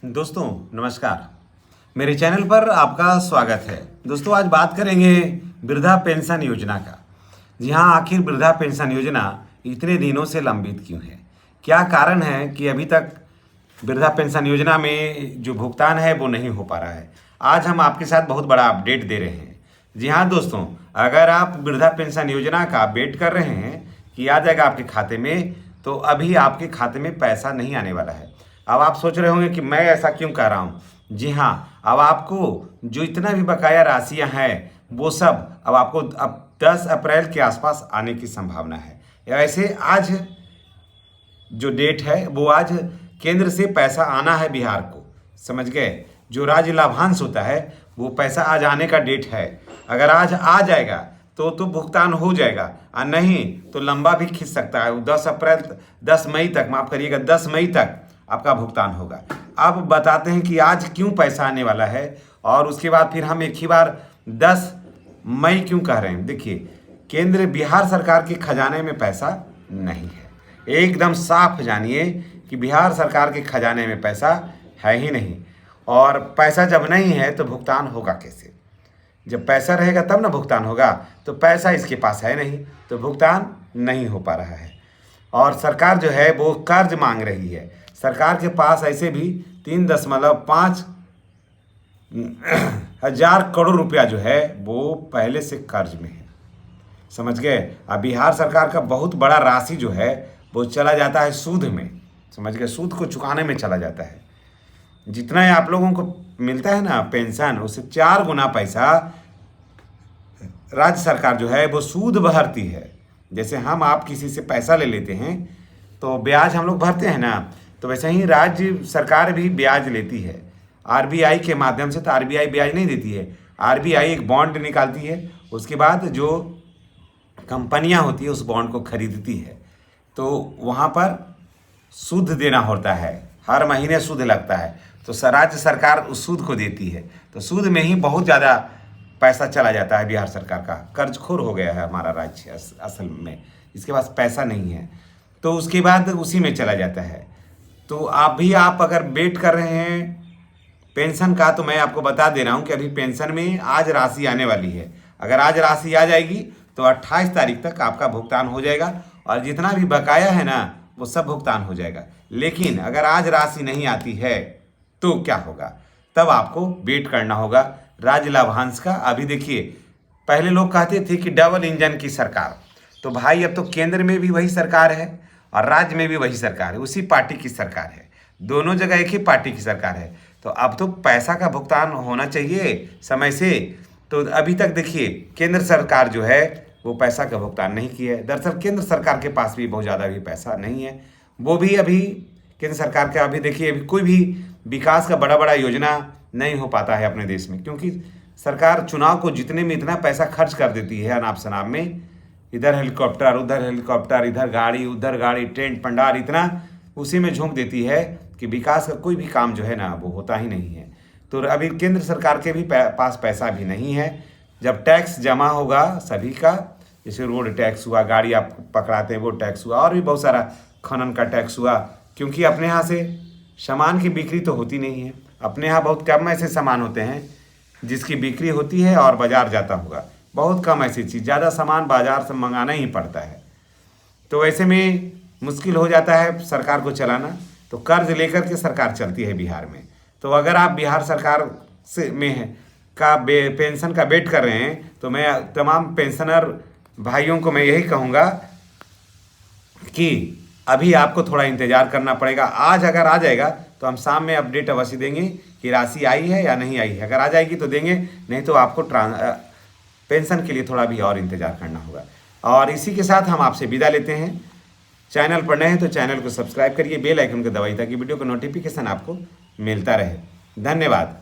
दोस्तों नमस्कार। मेरे चैनल पर आपका स्वागत है। दोस्तों आज बात करेंगे वृद्धा पेंशन योजना का। जी हाँ, आखिर वृद्धा पेंशन योजना इतने दिनों से लंबित क्यों है? क्या कारण है कि अभी तक वृद्धा पेंशन योजना में जो भुगतान है वो नहीं हो पा रहा है? आज हम आपके साथ बहुत बड़ा अपडेट दे रहे हैं। जी हाँ दोस्तों, अगर आप वृद्धा पेंशन योजना का वेट कर रहे हैं कि आ जाएगा आपके खाते में, तो अभी आपके खाते में पैसा नहीं आने वाला है। अब आप सोच रहे होंगे कि मैं ऐसा क्यों कर रहा हूँ। जी हाँ, अब आपको जो इतना भी बकाया राशियाँ हैं वो सब अब 10 अप्रैल के आसपास आने की संभावना है। वैसे आज जो डेट है वो आज केंद्र से पैसा आना है बिहार को, समझ गए। जो राज्य लाभांश होता है वो पैसा आज आने का डेट है। अगर आज आ जाएगा तो भुगतान हो जाएगा, और नहीं तो लंबा भी खींच सकता है। 10 मई तक, माफ़ करिएगा, 10 मई तक आपका भुगतान होगा। अब बताते हैं कि आज क्यों पैसा आने वाला है, और उसके बाद फिर हम एक ही बार 10 मई क्यों कह रहे हैं। देखिए, केंद्र बिहार सरकार के खजाने में पैसा नहीं है। एकदम साफ जानिए कि बिहार सरकार के खजाने में पैसा है ही नहीं। और पैसा जब नहीं है तो भुगतान होगा कैसे? जब पैसा रहेगा तब ना भुगतान होगा। तो पैसा इसके पास है नहीं, तो भुगतान नहीं हो पा रहा है। और सरकार जो है वो कर्ज मांग रही है। सरकार के पास ऐसे भी 3.5 हजार करोड़ रुपया जो है वो पहले से कर्ज में है, समझ गए। अब बिहार सरकार का बहुत बड़ा राशि जो है वो चला जाता है सूद में, समझ गए। सूद को चुकाने में चला जाता है। जितना आप लोगों को मिलता है ना पेंशन, उससे 4 गुना पैसा राज्य सरकार जो है वो सूद भरती है। जैसे हम आप किसी से पैसा ले लेते हैं तो ब्याज हम लोग भरते हैं ना, तो वैसे ही राज्य सरकार भी ब्याज लेती है आरबीआई के माध्यम से। तो आरबीआई ब्याज नहीं देती है, आरबीआई एक बॉन्ड निकालती है, उसके बाद जो कंपनियां होती है उस बॉन्ड को खरीदती है, तो वहाँ पर सूद देना होता है। हर महीने सूद लगता है, तो राज्य सरकार उस सूद को देती है। तो सूद में ही बहुत ज़्यादा पैसा चला जाता है। बिहार सरकार का कर्जखोर हो गया है हमारा राज्य असल में, इसके पास पैसा नहीं है, तो उसके बाद उसी में चला जाता है। तो आप अगर वेट कर रहे हैं पेंशन का, तो मैं आपको बता दे रहा हूं कि अभी पेंशन में आज राशि आने वाली है। अगर आज राशि आ जाएगी तो 28 तारीख तक आपका भुगतान हो जाएगा, और जितना भी बकाया है ना वो सब भुगतान हो जाएगा। लेकिन अगर आज राशि नहीं आती है तो क्या होगा? तब आपको वेट करना होगा राज्य लाभांश का। अभी देखिए, पहले लोग कहते थे कि डबल इंजन की सरकार, तो भाई अब तो केंद्र में भी वही सरकार है और राज्य में भी वही सरकार है, उसी पार्टी की सरकार है। दोनों जगह एक ही पार्टी की सरकार है। तो अब तो पैसा का भुगतान होना चाहिए समय से। तो अभी तक देखिए, केंद्र सरकार जो है वो पैसा का भुगतान नहीं किया है। दरअसल केंद्र सरकार के पास भी बहुत ज़्यादा भी पैसा नहीं है। वो भी अभी केंद्र सरकार का अभी देखिए, अभी कोई भी विकास का बड़ा योजना नहीं हो पाता है अपने देश में, क्योंकि सरकार चुनाव को जीतने में इतना पैसा खर्च कर देती है अनाप शनाप में। इधर हेलीकॉप्टर, उधर हेलीकॉप्टर, इधर गाड़ी, उधर गाड़ी, टेंट पंडाल, इतना उसी में झोंक देती है कि विकास का कोई भी काम जो है ना वो होता ही नहीं है। तो अभी केंद्र सरकार के भी पास पैसा भी नहीं है। जब टैक्स जमा होगा सभी का, जैसे रोड टैक्स हुआ, गाड़ी आप पकड़ाते हैं वो टैक्स हुआ, और भी बहुत सारा खनन का टैक्स हुआ, क्योंकि अपने यहाँ से सामान की बिक्री तो होती नहीं है। अपने यहाँ बहुत कम ऐसे सामान होते हैं जिसकी बिक्री होती है और बाज़ार जाता होगा। बहुत कम ऐसी चीज़, ज़्यादा सामान बाज़ार से मंगाना ही पड़ता है। तो ऐसे में मुश्किल हो जाता है सरकार को चलाना। तो कर्ज लेकर के सरकार चलती है बिहार में। तो अगर आप बिहार सरकार से पेंशन का वेट कर रहे हैं, तो मैं तमाम पेंशनर भाइयों को मैं यही कहूँगा कि अभी आपको थोड़ा इंतज़ार करना पड़ेगा। आज अगर आ जाएगा तो हम शाम में अपडेट अवश्य देंगे कि राशि आई है या नहीं आई है। अगर आ जाएगी तो देंगे, नहीं तो आपको पेंशन के लिए थोड़ा भी और इंतज़ार करना होगा। और इसी के साथ हम आपसे विदा लेते हैं। चैनल पर नए हैं तो चैनल को सब्सक्राइब करिए, बेल आइकन को दबाइए ताकि वीडियो का नोटिफिकेशन आपको मिलता रहे। धन्यवाद।